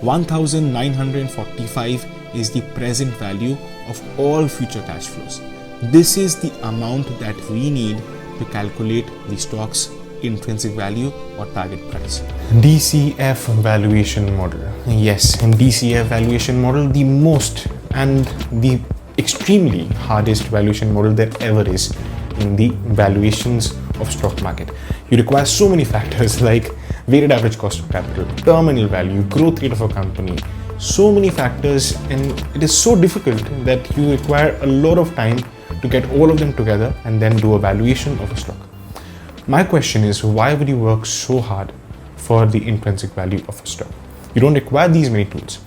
1945 is the present value of all future cash flows. This is the amount that we need to calculate the stock's intrinsic value or target price. DCF valuation model. Yes, in DCF valuation model, the most and the extremely hardest valuation model there ever is in the valuations of stock market. You require so many factors like weighted average cost of capital, terminal value, growth rate of a company, so many factors, and it is so difficult that you require a lot of time to get all of them together and then do a valuation of a stock. My question is, why would you work so hard for the intrinsic value of a stock? You don't require these many tools.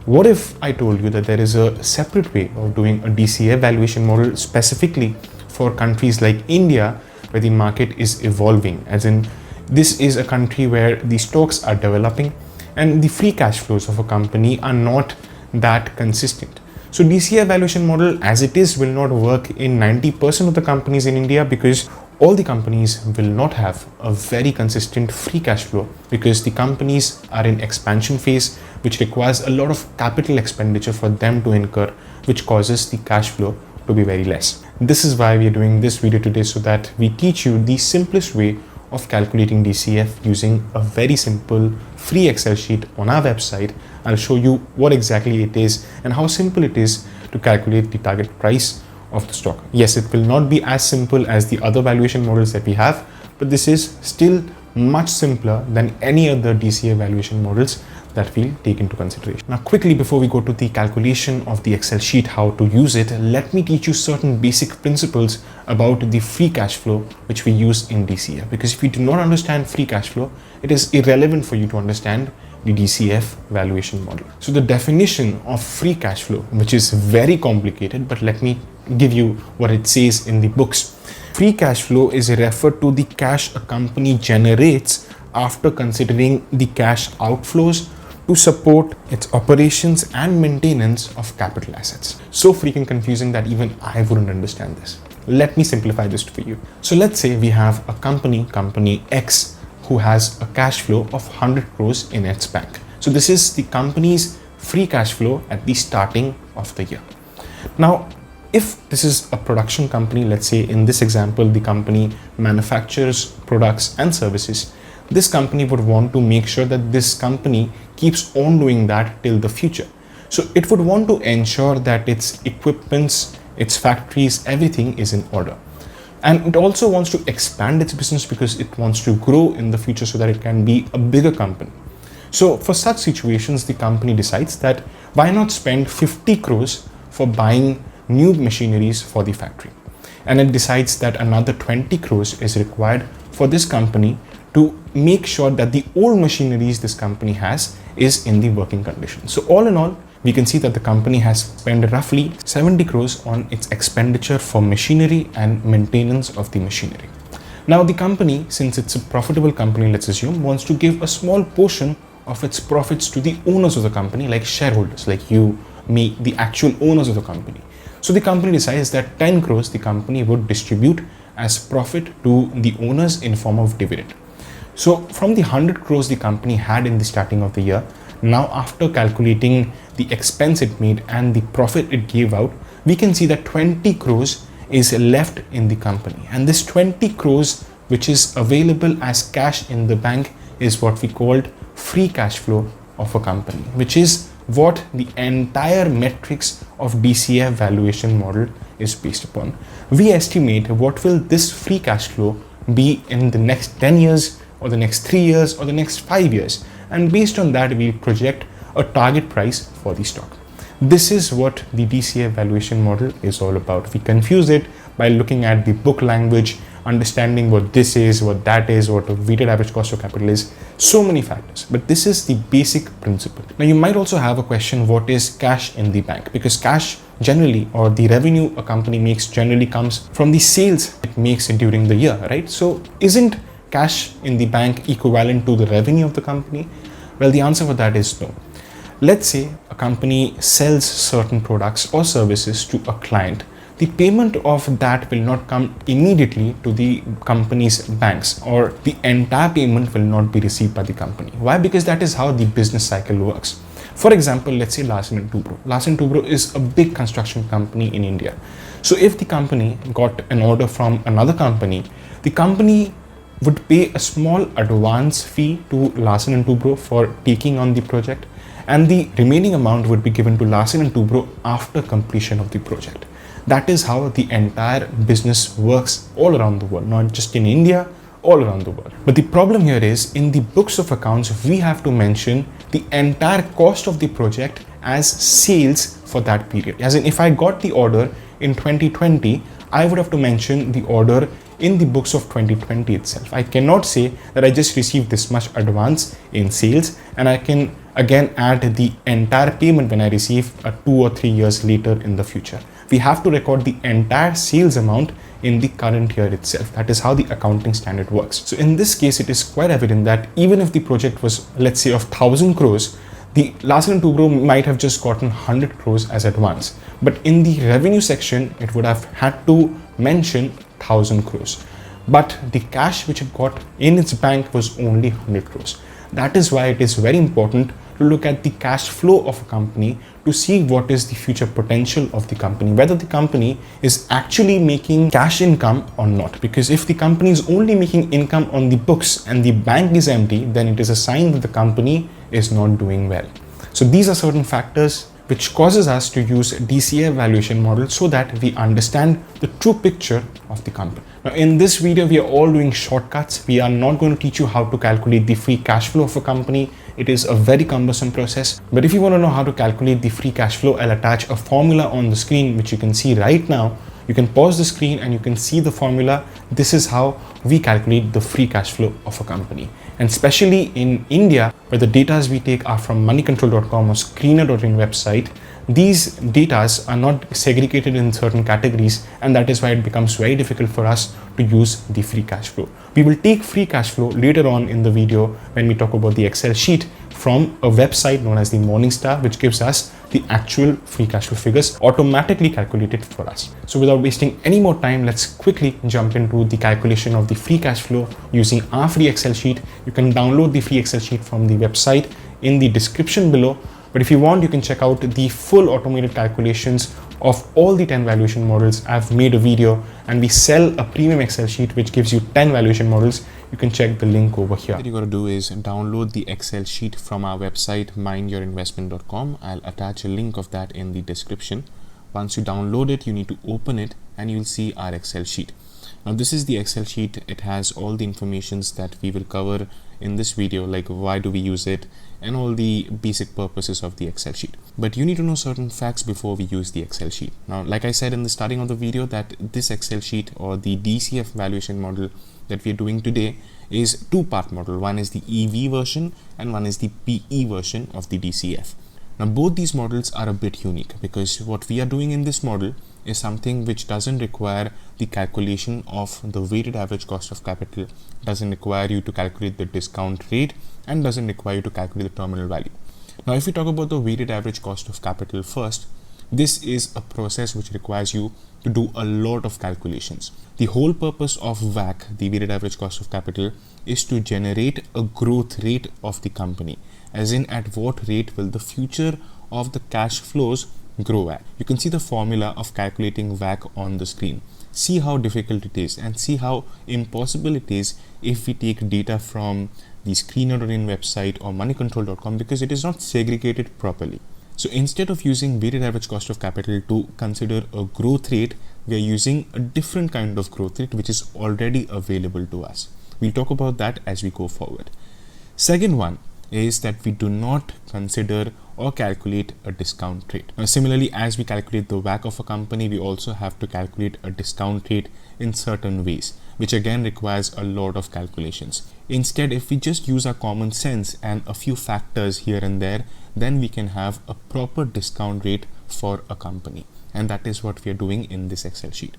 What if I told you that there is a separate way of doing a DCF valuation model specifically for countries like India, where the market is evolving, as in this is a country where the stocks are developing and the free cash flows of a company are not that consistent. So DCF valuation model as it is will not work in 90% of the companies in India, because all the companies will not have a very consistent free cash flow, because the companies are in expansion phase, which requires a lot of capital expenditure for them to incur, which causes the cash flow to be very less. This is why we are doing this video today, so that we teach you the simplest way of calculating DCF using a very simple free Excel sheet on our website. I'll show you what exactly it is and how simple it is to calculate the target price of the stock. Yes, it will not be as simple as the other valuation models that we have, but this is still much simpler than any other DCF valuation models that we'll take into consideration. Now, quickly before we go to the calculation of the Excel sheet, how to use it, let me teach you certain basic principles about the free cash flow which we use in DCF. Because if you do not understand free cash flow, it is irrelevant for you to understand the DCF valuation model. So the definition of free cash flow, which is very complicated, but let me give you what it says in the books. Free cash flow is referred to the cash a company generates after considering the cash outflows to support its operations and maintenance of capital assets. So freaking confusing that even I wouldn't understand this. Let me simplify this for you. So let's say we have a company X, who has a cash flow of 100 crores in its bank. So this is the company's free cash flow at the starting of the year. Now, if this is a production company, let's say in this example, the company manufactures products and services, this company would want to make sure that this company keeps on doing that till the future. So it would want to ensure that its equipments, its factories, everything is in order. And it also wants to expand its business because it wants to grow in the future so that it can be a bigger company. So for such situations, the company decides that why not spend 50 crores for buying new machineries for the factory. And it decides that another 20 crores is required for this company to make sure that the old machineries this company has is in the working condition. So all in all, we can see that the company has spent roughly 70 crores on its expenditure for machinery and maintenance of the machinery. Now the company, since it's a profitable company, let's assume, wants to give a small portion of its profits to the owners of the company, like shareholders, like you, me, the actual owners of the company. So the company decides that 10 crores the company would distribute as profit to the owners in form of dividend. So from the 100 crores the company had in the starting of the year, now after calculating the expense it made and the profit it gave out, we can see that 20 crores is left in the company. And this 20 crores, which is available as cash in the bank, is what we called free cash flow of a company, which is what the entire metrics of DCF valuation model is based upon. We estimate what will this free cash flow be in the next 10 years or the next 3 years or the next 5 years. And based on that, we project a target price for the stock. This is what the DCF valuation model is all about. We confuse it by looking at the book language, understanding what this is, what that is, what a weighted average cost of capital is, so many factors. But this is the basic principle. Now you might also have a question, what is cash in the bank? Because cash generally, or the revenue a company makes generally, comes from the sales it makes during the year, right? So isn't cash in the bank equivalent to the revenue of the company? Well, the answer for that is no. Let's say a company sells certain products or services to a client. The payment of that will not come immediately to the company's banks, or the entire payment will not be received by the company. Why? Because that is how the business cycle works. For example, let's say Larsen & Toubro. Larsen & Toubro is a big construction company in India. So if the company got an order from another company, the company would pay a small advance fee to Larsen & Toubro for taking on the project, and the remaining amount would be given to Larsen & Toubro after completion of the project. That is how the entire business works all around the world, not just in India, all around the world. But the problem here is, in the books of accounts, we have to mention the entire cost of the project as sales for that period. As in, if I got the order in 2020, I would have to mention the order in the books of 2020 itself. I cannot say that I just received this much advance in sales and I can again add the entire payment when I receive 2 or 3 years later in the future. We have to record the entire sales amount in the current year itself. That is how the accounting standard works. So in this case, it is quite evident that even if the project was, let's say, of 1000 crores, the Larsen & Toubro might have just gotten 100 crores as advance. But in the revenue section, it would have had to mention 1000 crores. But the cash which it got in its bank was only 100 crores. That is why it is very important to look at the cash flow of a company to see what is the future potential of the company, whether the company is actually making cash income or not. Because if the company is only making income on the books and the bank is empty, then it is a sign that the company is not doing well. So these are certain factors which causes us to use DCF valuation model so that we understand the true picture of the company. Now in this video, we are all doing shortcuts. We are not going to teach you how to calculate the free cash flow of a company. It is a very cumbersome process. But if you want to know how to calculate the free cash flow, I'll attach a formula on the screen, which you can see right now. You can pause the screen and you can see the formula. This is how we calculate the free cash flow of a company. And especially in India, where the data we take are from moneycontrol.com or screener.in website, these data are not segregated in certain categories, and that is why it becomes very difficult for us to use the free cash flow. We will take free cash flow later on in the video when we talk about the Excel sheet from a website known as the Morningstar, which gives us the actual free cash flow figures automatically calculated for us. So without wasting any more time, let's quickly jump into the calculation of the free cash flow using our free Excel sheet. You can download the free Excel sheet from the website in the description below. But if you want, you can check out the full automated calculations of all the 10 valuation models. I've made a video and we sell a premium Excel sheet which gives you 10 valuation models. You can check the link over here. What you got to do is download the Excel sheet from our website mindyourinvestment.com. I'll attach a link of that in the description. Once you download it, you need to open it and you'll see our Excel sheet. Now this is the Excel sheet. It has all the informations that we will cover in this video, like why do we use it and all the basic purposes of the Excel sheet. But you need to know certain facts before we use the Excel sheet. Now, like I said in the starting of the video, that this Excel sheet or the DCF valuation model that we are doing today is two-part model. One is the EV version and one is the PE version of the DCF. Now both these models are a bit unique because what we are doing in this model is something which doesn't require the calculation of the weighted average cost of capital, doesn't require you to calculate the discount rate, and doesn't require you to calculate the terminal value. Now if we talk about the weighted average cost of capital first, this is a process which requires you to do a lot of calculations. The whole purpose of WACC, the weighted average cost of capital, is to generate a growth rate of the company, as in at what rate will the future of the cash flows grow at. You can see the formula of calculating WACC on the screen. See how difficult it is and see how impossible it is if we take data from the screener.in website or moneycontrol.com, because it is not segregated properly. So instead of using weighted average cost of capital to consider a growth rate, we are using a different kind of growth rate which is already available to us. We'll talk about that as we go forward. Second one is that we do not consider or calculate a discount rate. Now, similarly, as we calculate the WACC of a company, we also have to calculate a discount rate in certain ways, which again requires a lot of calculations. Instead, if we just use our common sense and a few factors here and there, then we can have a proper discount rate for a company. And that is what we are doing in this Excel sheet.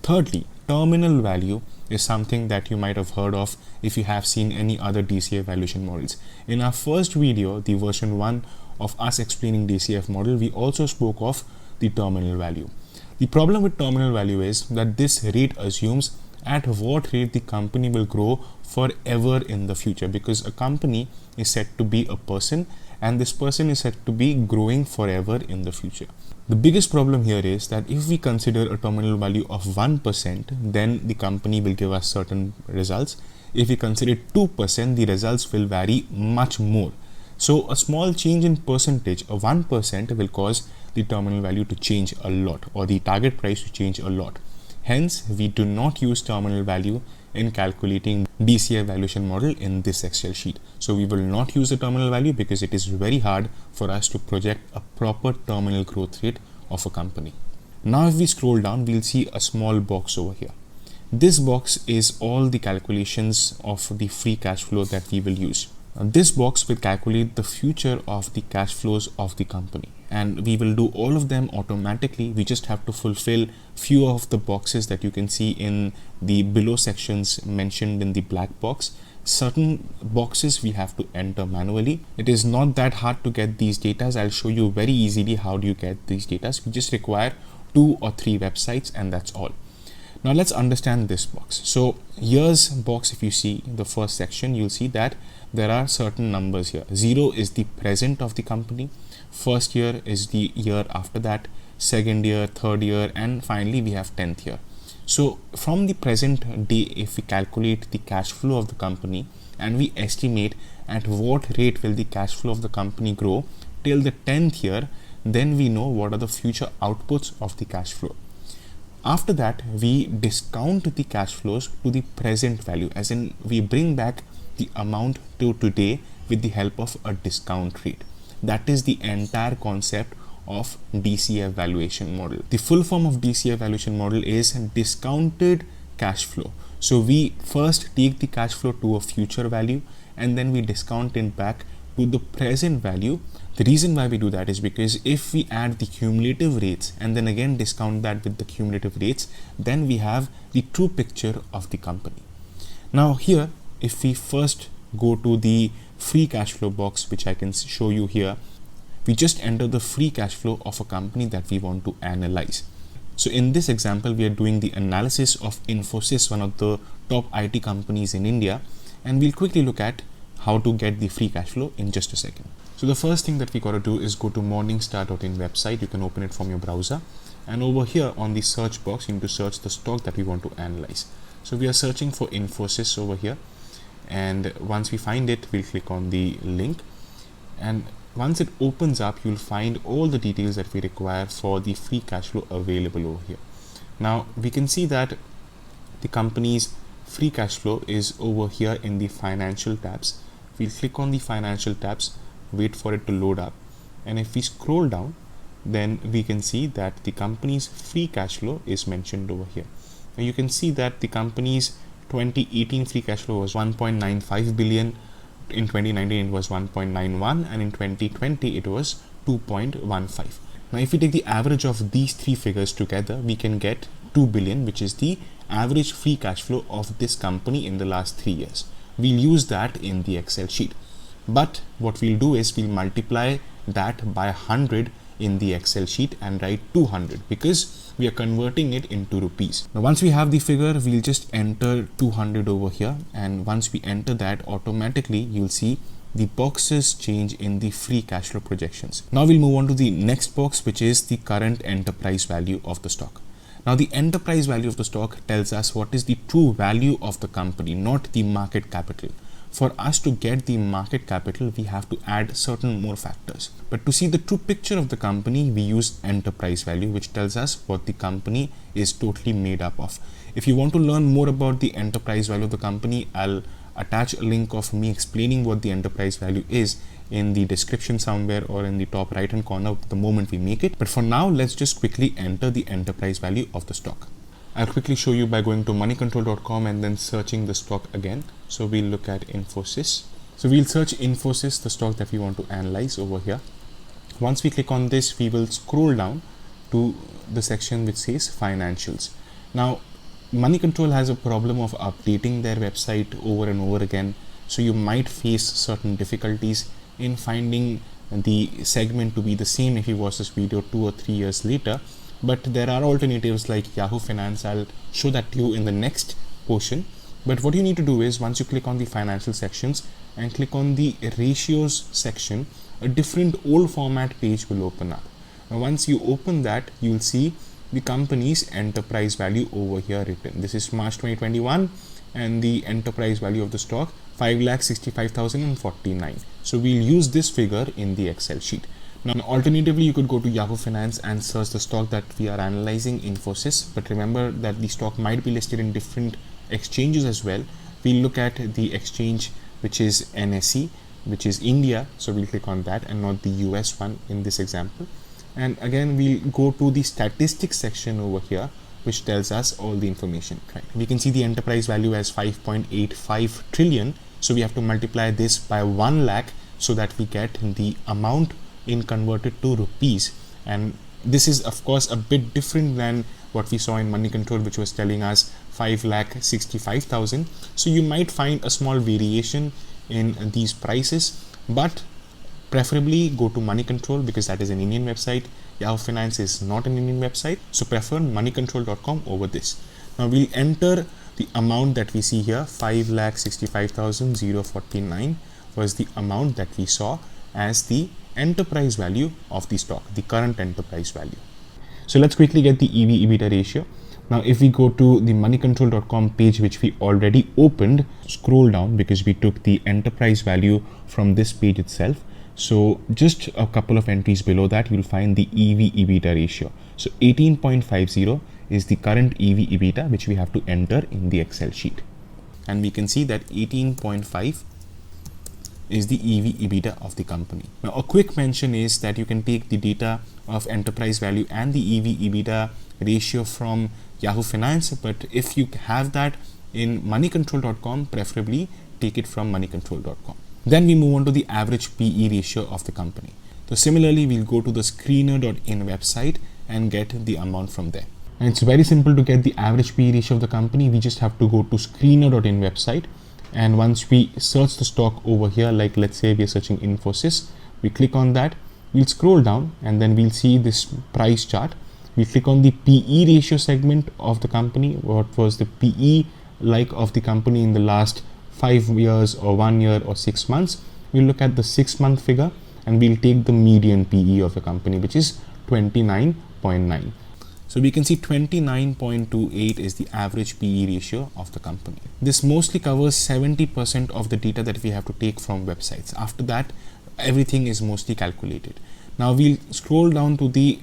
Thirdly, terminal value is something that you might have heard of if you have seen any other DCF valuation models. In our first video, the version 1 of us explaining DCF model, we also spoke of the terminal value. The problem with terminal value is that this rate assumes at what rate the company will grow forever in the future, because a company is said to be a person and this person is said to be growing forever in the future. The biggest problem here is that if we consider a terminal value of 1%, then the company will give us certain results. If we consider 2%, the results will vary much more. So a small change in percentage, a 1%, will cause the terminal value to change a lot, or the target price to change a lot. Hence, we do not use terminal value in calculating DCF valuation model in this Excel sheet. So we will not use the terminal value because it is very hard for us to project a proper terminal growth rate of a company. Now if we scroll down, we'll see a small box over here. This box is all the calculations of the free cash flow that we will use. This box will calculate the future of the cash flows of the company, and we will do all of them automatically. We just have to fulfill few of the boxes that you can see in the below sections mentioned in the black box. Certain boxes we have to enter manually. It is not that hard to get these data. I'll show you very easily how do you get these data. We just require 2 or 3 websites, and that's all. Now let's understand this box. So here's box. If you see the first section, you'll see that there are certain numbers here. 0 is the present of the company, first year is the year after that, second year, third year, and finally we have 10th year. So from the present day, if we calculate the cash flow of the company and we estimate at what rate will the cash flow of the company grow till the 10th year, then we know what are the future outputs of the cash flow. After that, we discount the cash flows to the present value, as in we bring back the amount to today with the help of a discount rate. That is the entire concept of DCF valuation model. The full form of DCF valuation model is discounted cash flow. So we first take the cash flow to a future value and then we discount it back to the present value. The reason why we do that is because if we add the cumulative rates and then again discount that with the cumulative rates, then we have the true picture of the company. Now here, if we first go to the free cash flow box, which I can show you here, we just enter the free cash flow of a company that we want to analyze. So in this example, we are doing the analysis of Infosys, one of the top IT companies in India, and we'll quickly look at how to get the free cash flow in just a second. So the first thing that we got to do is go to Morningstar.in website. You can open it from your browser, and over here on the search box, you need to search the stock that we want to analyze. So we are searching for Infosys over here, and once we find it, we'll click on the link, and once it opens up, you'll find all the details that we require for the free cash flow available over here. Now we can see that the company's free cash flow is over here in the financial tabs. We'll click on the financial tabs, wait for it to load up, and if we scroll down, then we can see that the company's free cash flow is mentioned over here. Now you can see that the company's 2018 free cash flow was 1.95 billion, in 2019 it was 1.91, and in 2020 it was 2.15. Now if we take the average of these three figures together, we can get 2 billion, which is the average free cash flow of this company in the last 3 years. We'll use that in the Excel sheet, but what we'll do is we'll multiply that by 100 in the Excel sheet and write 200 because we are converting it into rupees. Now once we have the figure, we'll just enter 200 over here, and once we enter that, automatically you'll see the boxes change in the free cash flow projections. Now we'll move on to the next box, which is the current enterprise value of the stock. Now the enterprise value of the stock tells us what is the true value of the company, not the market capital. For us to get the market capital, we have to add certain more factors. But to see the true picture of the company, we use enterprise value, which tells us what the company is totally made up of. If you want to learn more about the enterprise value of the company, I'll attach a link of me explaining what the enterprise value is in the description somewhere or in the top right hand corner the moment we make it. But for now, let's just quickly enter the enterprise value of the stock. I'll quickly show you by going to moneycontrol.com and then searching the stock again. So we'll look at Infosys. So we'll search Infosys, the stock that we want to analyze over here. Once we click on this, we will scroll down to the section which says financials. Now, Money Control has a problem of updating their website over and over again. So you might face certain difficulties in finding the segment to be the same if you watch this video 2 or 3 years later. But there are alternatives like Yahoo Finance. I'll show that to you in the next portion. But what you need to do is once you click on the financial sections and click on the ratios section, a different old format page will open up. Now once you open that, you will see the company's enterprise value over here written. This is March 2021 and the enterprise value of the stock 5,65,049. So we'll use this figure in the Excel sheet. Now alternatively, you could go to Yahoo Finance and search the stock that we are analyzing, Infosys, but remember that the stock might be listed in different exchanges as well. We'll look at the exchange which is NSE, which is India, so we'll click on that and not the US one in this example. And again, we'll go to the statistics section over here, which tells us all the information. Right? We can see the enterprise value as 5.85 trillion. So we have to multiply this by 1 lakh so that we get the amount in converted to rupees. And this is of course a bit different than what we saw in Money Control, which was telling us 5,65,000. So you might find a small variation in these prices, but preferably go to Money Control because that is an Indian website. Yahoo Finance is not an Indian website, so prefer moneycontrol.com over this. Now we'll enter the amount that we see here, 5,65,049 was the amount that we saw as the enterprise value of the stock, the current enterprise value. So let's quickly get the EV/EBITDA ratio. Now if we go to the moneycontrol.com page, which we already opened, scroll down because we took the enterprise value from this page itself. So just a couple of entries below that, you'll find the EV/EBITDA ratio. So 18.50 is the current EV/EBITDA which we have to enter in the Excel sheet. And we can see that 18.5 is the EV/EBITDA of the company. Now a quick mention is that you can take the data of enterprise value and the EV/EBITDA ratio from Yahoo Finance, but if you have that in moneycontrol.com, preferably take it from moneycontrol.com. Then we move on to the average PE ratio of the company. So similarly, we'll go to the screener.in website and get the amount from there. And it's very simple to get the average PE ratio of the company. We just have to go to screener.in website. And once we search the stock over here, like let's say we're searching Infosys, we click on that, we'll scroll down and then we'll see this price chart. We click on the PE ratio segment of the company. What was the PE like of the company in the last 5 years or 1 year or 6 months? We'll look at the 6-month figure and we'll take the median PE of the company, which is 29.9. So we can see 29.28 is the average PE ratio of the company. This mostly covers 70% of the data that we have to take from websites. After that, everything is mostly calculated. Now we'll scroll down to the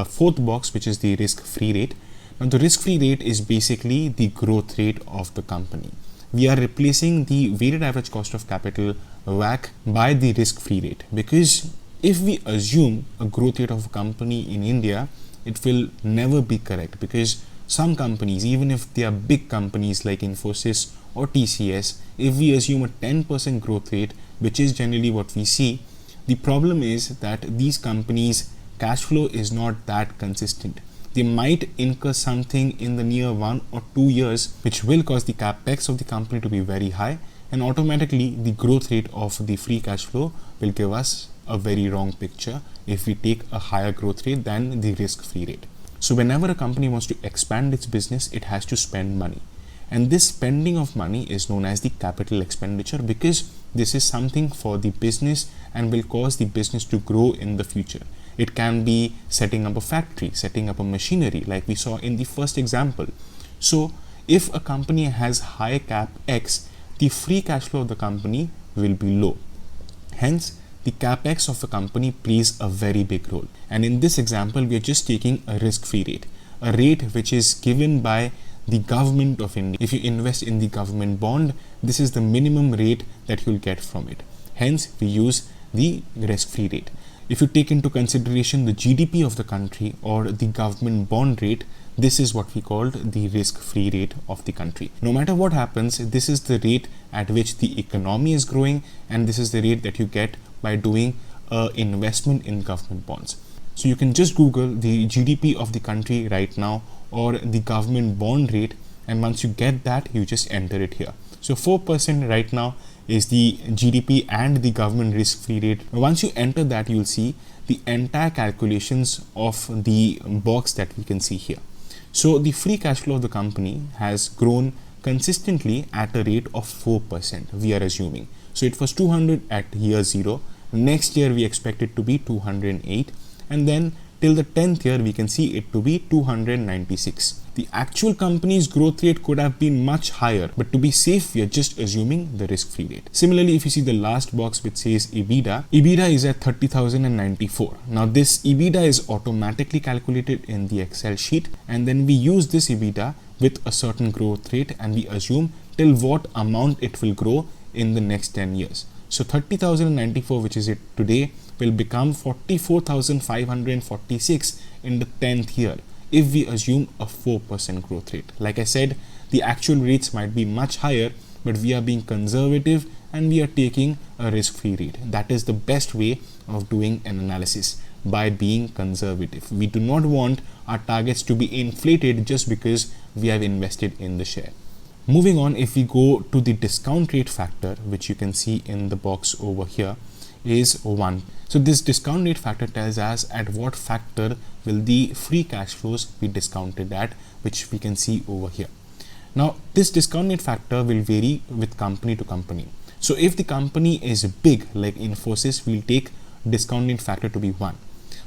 fourth box, which is the risk-free rate. Now the risk-free rate is basically the growth rate of the company. We are replacing the weighted average cost of capital WACC by the risk-free rate, because if we assume a growth rate of a company in India, it will never be correct, because some companies, even if they are big companies like Infosys or TCS, if we assume a 10% growth rate, which is generally what we see, the problem is that these companies' cash flow is not that consistent. They might incur something in the near 1 or 2 years, which will cause the capex of the company to be very high, and automatically the growth rate of the free cash flow will give us a very wrong picture if we take a higher growth rate than the risk-free rate. So whenever a company wants to expand its business, it has to spend money. And this spending of money is known as the capital expenditure, because this is something for the business and will cause the business to grow in the future. It can be setting up a factory, setting up a machinery like we saw in the first example. So if a company has high capex, the free cash flow of the company will be low. Hence, the capex of a company plays a very big role. And in this example, we are just taking a risk-free rate, a rate which is given by the government of India. If you invest in the government bond, this is the minimum rate that you'll get from it. Hence, we use the risk-free rate. If you take into consideration the GDP of the country or the government bond rate, this is what we called the risk-free rate of the country. No matter what happens, this is the rate at which the economy is growing, and this is the rate that you get by doing investment in government bonds. So you can just Google the GDP of the country right now or the government bond rate, and once you get that, you just enter it here. So 4% right now is the GDP and the government risk-free rate. Once you enter that, you'll see the entire calculations of the box that we can see here. So the free cash flow of the company has grown consistently at a rate of 4%, we are assuming. So it was 200 at year 0, Next year we expect it to be 208, and then till the 10th year we can see it to be 296. The actual company's growth rate could have been much higher, but to be safe we are just assuming the risk-free rate. Similarly, if you see the last box which says EBITDA is at 30,094. Now this EBITDA is automatically calculated in the Excel sheet, and then we use this EBITDA with a certain growth rate and we assume till what amount it will grow in the next 10 years. So 30,094, which is it today, will become 44,546 in the 10th year if we assume a 4% growth rate. Like I said, the actual rates might be much higher, but we are being conservative and we are taking a risk-free rate. That is the best way of doing an analysis, by being conservative. We do not want our targets to be inflated just because we have invested in the share. Moving on, if we go to the discount rate factor, which you can see in the box over here, is 1. So this discount rate factor tells us at what factor will the free cash flows be discounted at, which we can see over here. Now this discount rate factor will vary with company to company. So if the company is big like Infosys, we'll take discount rate factor to be 1.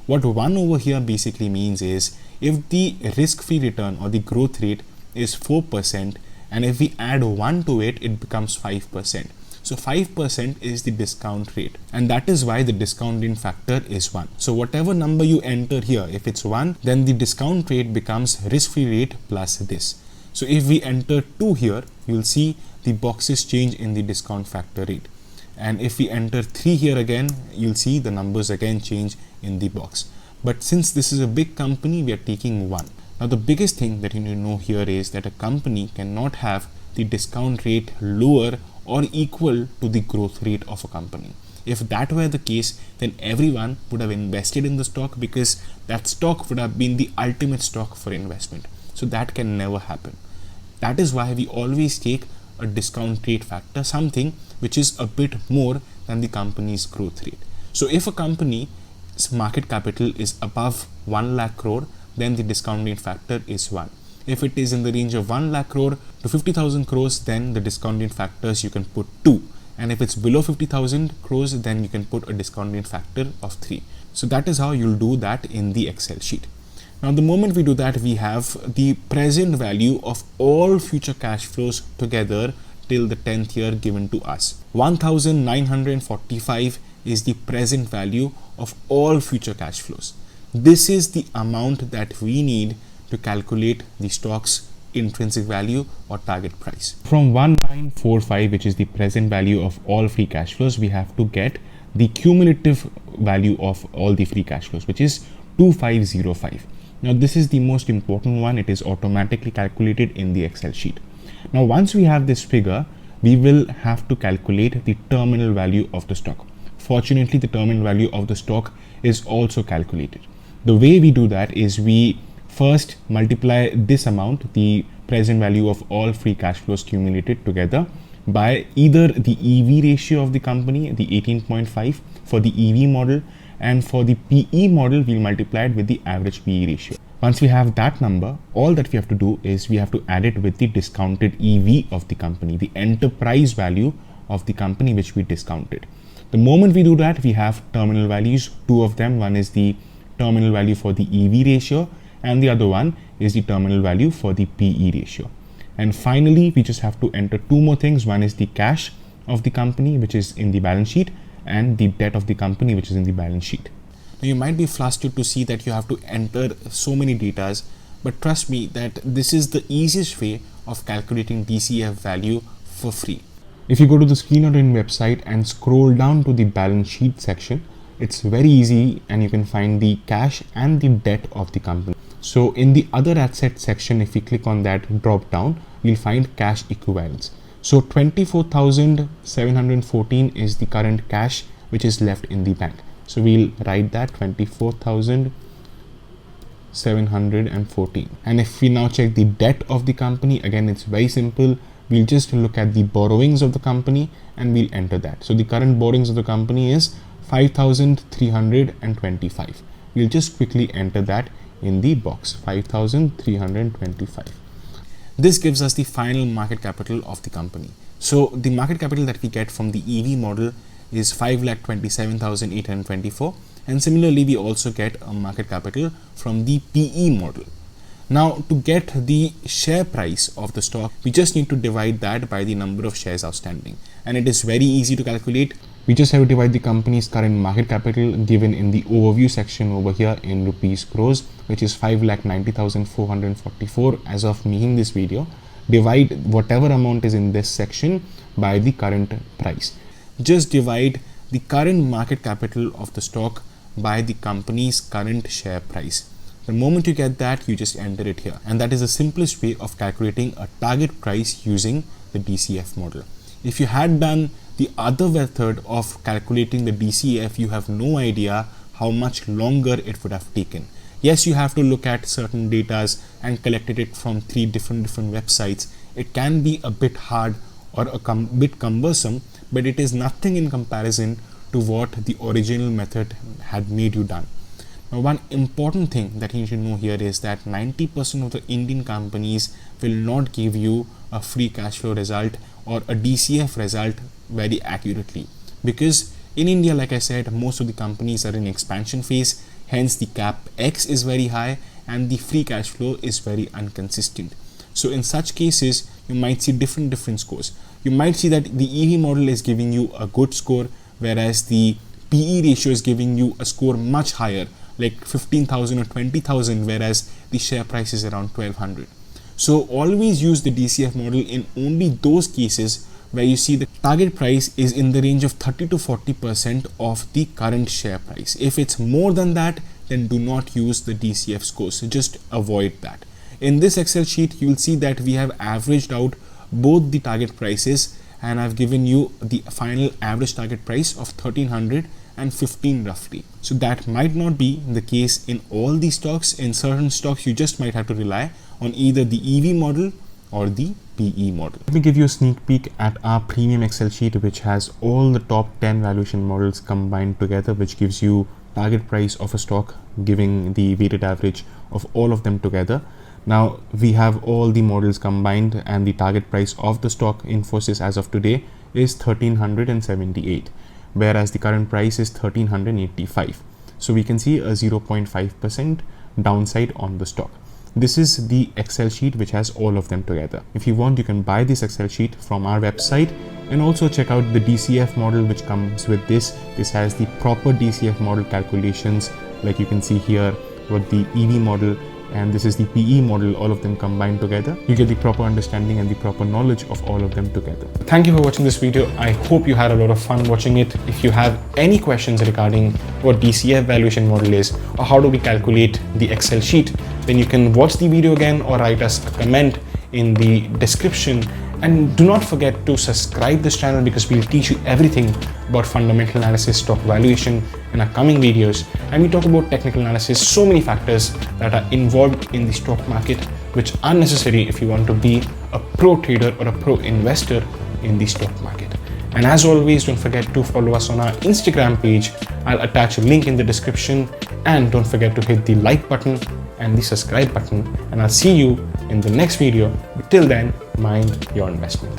What 1 over here basically means is if the risk-free return or the growth rate is 4%, and if we add 1 to it, it becomes 5%. So 5% is the discount rate, and that is why the discount rate factor is 1. So whatever number you enter here, if it's 1, then the discount rate becomes risk-free rate plus this. So if we enter 2 here, you'll see the boxes change in the discount factor rate. And if we enter 3 here again, you'll see the numbers again change in the box. But since this is a big company, we are taking 1. Now the biggest thing that you need to know here is that a company cannot have the discount rate lower or equal to the growth rate of a company. If that were the case, then everyone would have invested in the stock, because that stock would have been the ultimate stock for investment. So that can never happen. That is why we always take a discount rate factor, something which is a bit more than the company's growth rate. So if a company's market capital is above 1 lakh crore, then the discount rate factor is 1. If it is in the range of 1 lakh crore to 50,000 crores, then the discount rate factors you can put 2. And if it's below 50,000 crores, then you can put a discount rate factor of 3. So that is how you'll do that in the Excel sheet. Now the moment we do that, we have the present value of all future cash flows together till the 10th year given to us. 1,945 is the present value of all future cash flows. This is the amount that we need to calculate the stock's intrinsic value or target price. From 1945, which is the present value of all free cash flows, we have to get the cumulative value of all the free cash flows, which is 2505. Now this is the most important one. It is automatically calculated in the Excel sheet. Now once we have this figure, we will have to calculate the terminal value of the stock. Fortunately, the terminal value of the stock is also calculated. The way we do that is we first multiply this amount, the present value of all free cash flows cumulated together, by either the EV ratio of the company, the 18.5 for the EV model, and for the PE model, we'll multiply it with the average PE ratio. Once we have that number, all that we have to do is we have to add it with the discounted EV of the company, the enterprise value of the company which we discounted. The moment we do that, we have terminal values, 2 of them. One is the terminal value for the EV ratio, and the other one is the terminal value for the PE ratio. And finally, we just have to enter 2 more things. One is the cash of the company, which is in the balance sheet, and the debt of the company, which is in the balance sheet. Now you might be flustered to see that you have to enter so many datas, but trust me that this is the easiest way of calculating DCF value for free. If you go to the Screen.in website and scroll down to the balance sheet section, it's very easy and you can find the cash and the debt of the company. So in the other asset section, if we click on that drop down, we'll find cash equivalents. So 24,714 is the current cash which is left in the bank. So we'll write that 24,714. And if we now check the debt of the company, again it's very simple. We'll just look at the borrowings of the company and we'll enter that. So the current borrowings of the company is 5,325. We'll just quickly enter that in the box, 5,325. This gives us the final market capital of the company. So the market capital that we get from the EV model is 5,27,824, and similarly we also get a market capital from the PE model. Now to get the share price of the stock, we just need to divide that by the number of shares outstanding, and it is very easy to calculate. We just have to divide the company's current market capital given in the overview section over here in rupees crores, which is 5,90,444 as of making this video. Divide whatever amount is in this section by the current price. Just divide the current market capital of the stock by the company's current share price. The moment you get that, you just enter it here, and that is the simplest way of calculating a target price using the DCF model. If you had done the other method of calculating the DCF, you have no idea how much longer it would have taken. Yes, you have to look at certain datas and collected it from three different websites. It can be a bit hard or a bit cumbersome, but it is nothing in comparison to what the original method had made you done. Now, one important thing that you should know here is that 90% of the Indian companies will not give you a free cash flow result or a DCF result very accurately, because in India, like I said, most of the companies are in expansion phase, hence the CapEx is very high and the free cash flow is very inconsistent. So in such cases, you might see different scores. You might see that the EV model is giving you a good score, whereas the PE ratio is giving you a score much higher, like 15,000 or 20,000, whereas the share price is around 1,200. So always use the DCF model in only those cases where you see the target price is in the range of 30 to 40% of the current share price. If it's more than that, then do not use the DCF scores. So just avoid that. In this Excel sheet, you will see that we have averaged out both the target prices, and I've given you the final average target price of 1,315 roughly. So that might not be the case in all these stocks. In certain stocks, you just might have to rely on either the EV model or the PE model. Let me give you a sneak peek at our premium Excel sheet, which has all the top 10 valuation models combined together, which gives you target price of a stock, giving the weighted average of all of them together. Now we have all the models combined, and the target price of the stock Infosys as of today is 1,378, whereas the current price is 1,385. So we can see a 0.5% downside on the stock. This is the Excel sheet which has all of them together. If you want, you can buy this Excel sheet from our website, and also check out the DCF model which comes with this. This has the proper DCF model calculations, like you can see here with the EV model, and this is the PE model, all of them combined together. You get the proper understanding and the proper knowledge of all of them together. Thank you for watching this video. I hope you had a lot of fun watching it. If you have any questions regarding what DCF valuation model is, or how do we calculate the Excel sheet, then you can watch the video again or write us a comment in the description. And do not forget to subscribe this channel, because we'll teach you everything about fundamental analysis, stock valuation in our coming videos. And we talk about technical analysis, so many factors that are involved in the stock market, which are necessary if you want to be a pro trader or a pro investor in the stock market. And as always, don't forget to follow us on our Instagram page. I'll attach a link in the description, and don't forget to hit the like button and the subscribe button, and I'll see you in the next video. But till then, mind your investment.